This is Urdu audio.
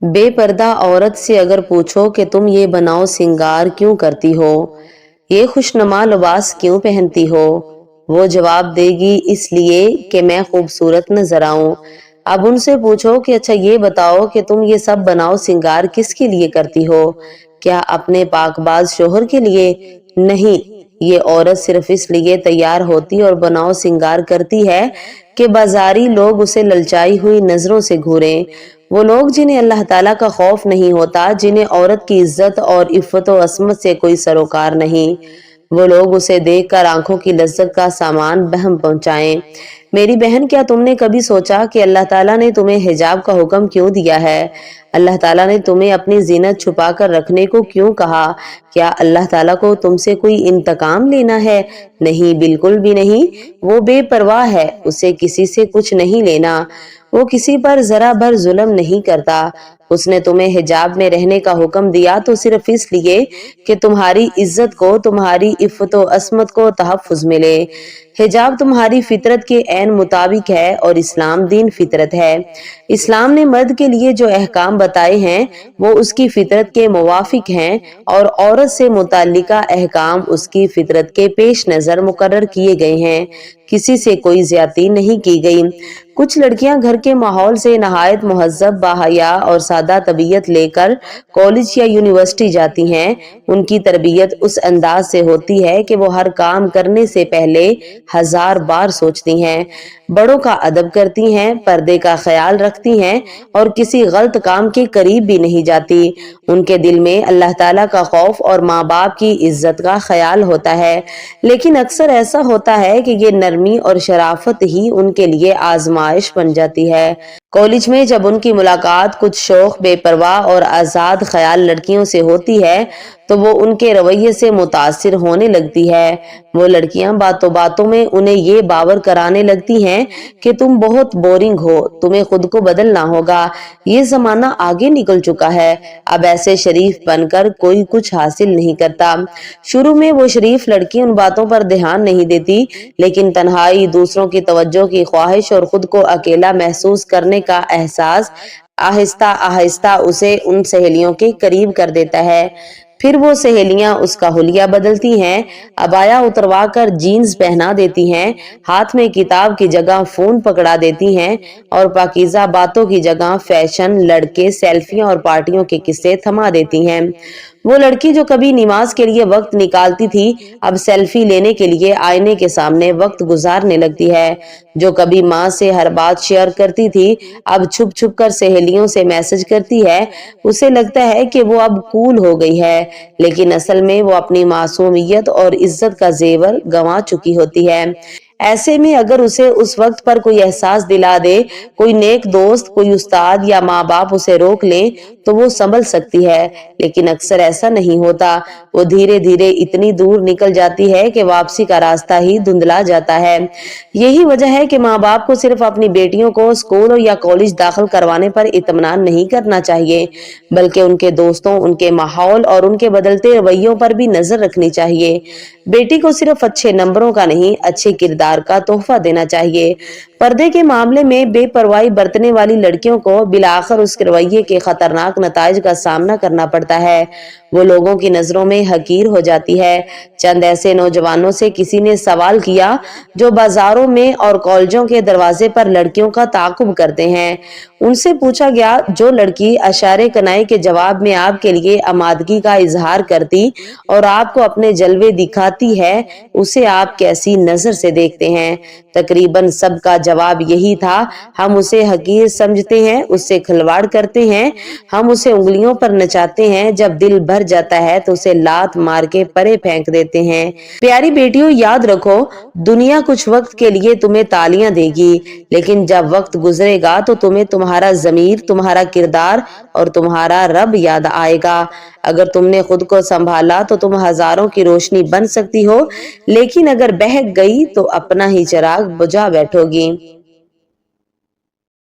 بے پردہ عورت سے اگر پوچھو کہ تم یہ بناؤ سنگار کیوں کرتی ہو، یہ خوشنما لباس کیوں پہنتی ہو، وہ جواب دے گی اس لیے کہ میں خوبصورت نظر آؤں۔ اب ان سے پوچھو کہ اچھا یہ بتاؤ کہ تم یہ سب بناؤ سنگار کس کے لیے کرتی ہو؟ کیا اپنے پاک باز شوہر کے لیے؟ نہیں، یہ عورت صرف اس لیے تیار ہوتی اور بناؤ سنگار کرتی ہے کہ بازاری لوگ اسے للچائی ہوئی نظروں سے گھوریں۔ وہ لوگ جنہیں اللہ تعالیٰ کا خوف نہیں ہوتا، جنہیں عورت کی عزت اور عفت و عصمت سے کوئی سروکار نہیں، وہ لوگ اسے دیکھ کر آنکھوں کی لذت کا سامان بہم پہنچائیں۔ میری بہن، کیا تم نے کبھی سوچا کہ اللہ تعالیٰ نے تمہیں حجاب کا حکم کیوں دیا ہے؟ اللہ تعالیٰ نے تمہیں اپنی زینت چھپا کر رکھنے کو کیوں کہا؟ کیا اللہ تعالیٰ کو تم سے کوئی انتقام لینا ہے؟ نہیں، بالکل بھی نہیں۔ وہ بے پرواہ ہے، اسے کسی سے کچھ نہیں لینا، وہ کسی پر ذرا بھر ظلم نہیں کرتا۔ اس نے تمہیں حجاب میں رہنے کا حکم دیا تو صرف اس لیے کہ تمہاری عزت کو، تمہاری عفت و عصمت کو تحفظ ملے۔ حجاب تمہاری فطرت کے عین مطابق ہے اور اسلام دین فطرت ہے۔ اسلام نے مرد کے لیے جو احکام بتائے ہیں وہ اس کی فطرت کے موافق ہیں، اور عورت سے متعلقہ احکام اس کی فطرت کے پیش نظر مقرر کیے گئے ہیں، کسی سے کوئی زیادتی نہیں کی گئی۔ کچھ لڑکیاں گھر کے ماحول سے نہایت مہذب، باحیا اور سادہ طبیعت لے کر کالج یا یونیورسٹی جاتی ہیں۔ ان کی تربیت اس انداز سے ہوتی ہے کہ وہ ہر کام کرنے سے پہلے 1000 بار سوچتی ہیں، بڑوں کا ادب کرتی ہیں، پردے کا خیال رکھتی ہیں اور کسی غلط کام کے قریب بھی نہیں جاتی۔ ان کے دل میں اللہ تعالیٰ کا خوف اور ماں باپ کی عزت کا خیال ہوتا ہے، لیکن اکثر ایسا ہوتا ہے کہ یہ نرمی اور شرافت ہی ان کے لیے آزمائش بن جاتی ہے۔ کالج میں جب ان کی ملاقات کچھ شوخ، بے پرواہ اور آزاد خیال لڑکیوں سے ہوتی ہے تو وہ ان کے رویے سے متاثر ہونے لگتی ہے۔ وہ لڑکیاں باتوں باتوں میں انہیں یہ باور کرانے لگتی ہیں کہ تم بہت بورنگ ہو، تمہیں خود کو بدلنا ہوگا، یہ زمانہ آگے نکل چکا ہے، اب ایسے شریف بن کر کوئی کچھ حاصل نہیں کرتا۔ شروع میں وہ شریف لڑکی ان باتوں پر دھیان نہیں دیتی، لیکن تنہائی، دوسروں کی توجہ کی خواہش اور خود کو اکیلا محسوس کرنے کا احساس آہستہ آہستہ اسے ان سہیلیوں کے قریب کر دیتا ہے۔ پھر وہ سہیلیاں اس کا حلیہ بدلتی ہیں، عبایا اتروا کر جینز پہنا دیتی ہیں، ہاتھ میں کتاب کی جگہ فون پکڑا دیتی ہیں اور پاکیزہ باتوں کی جگہ فیشن، لڑکے، سیلفیاں اور پارٹیوں کے قصے تھما دیتی ہیں۔ وہ لڑکی جو کبھی نماز کے لیے وقت نکالتی تھی، اب سیلفی لینے کے لیے آئینے کے سامنے وقت گزارنے لگتی ہے۔ جو کبھی ماں سے ہر بات شیئر کرتی تھی، اب چھپ چھپ کر سہیلیوں سے میسج کرتی ہے۔ اسے لگتا ہے کہ وہ اب کول ہو گئی ہے، لیکن اصل میں وہ اپنی معصومیت اور عزت کا زیور گنوا چکی ہوتی ہے۔ ایسے میں اگر اسے اس وقت پر کوئی احساس دلا دے، کوئی نیک دوست، کوئی استاد یا ماں باپ اسے روک لیں تو وہ سنبھل سکتی ہے، لیکن اکثر ایسا نہیں ہوتا۔ وہ دھیرے دھیرے اتنی دور نکل جاتی ہے کہ واپسی کا راستہ ہی دھندلا جاتا ہے۔ یہی وجہ ہے کہ ماں باپ کو صرف اپنی بیٹیوں کو اسکول یا کالج داخل کروانے پر اطمینان نہیں کرنا چاہیے، بلکہ ان کے دوستوں، ان کے ماحول اور ان کے بدلتے رویوں پر بھی نظر رکھنی چاہیے۔ بیٹی کو صرف اچھے نمبروں کا نہیں، اچھے کردار کا تحفہ دینا چاہیے۔ پردے کے معاملے میں بے پرواہی برتنے والی لڑکیوں کو بالآخر اس کے رویے کے خطرناک نتائج کا سامنا کرنا پڑتا ہے۔ وہ لوگوں کی نظروں میں حقیر ہو جاتی ہے۔ چند ایسے نوجوانوں سے کسی نے سوال کیا جو بازاروں میں اور کالجوں کے دروازے پر لڑکیوں کا تعاقب کرتے ہیں۔ ان سے پوچھا گیا، جو لڑکی اشارے کنائے کے جواب میں آپ کے لیے آمادگی کا اظہار کرتی اور آپ کو اپنے جلوے دکھاتی ہے، اسے آپ کیسی نظر سے دیکھتے ہیں؟ تقریباً سب کا جواب یہی تھا، ہم اسے حقیر سمجھتے ہیں، اس سے کھلواڑ کرتے ہیں، ہم اسے انگلیوں پر نچاتے ہیں، جب دل بھر جاتا ہے تو اسے لات مار کے پرے پھینک دیتے ہیں۔ پیاری بیٹیوں، یاد رکھو، دنیا کچھ وقت کے لیے تمہیں تالیاں دے گی، لیکن جب وقت گزرے گا تو تمہیں تمہارا ضمیر، تمہارا کردار اور تمہارا رب یاد آئے گا۔ اگر تم نے خود کو سنبھالا تو تم ہزاروں کی روشنی بن سکتی ہو، لیکن اگر بہک گئی تو اپنا ہی چراغ بجھا بیٹھو گی۔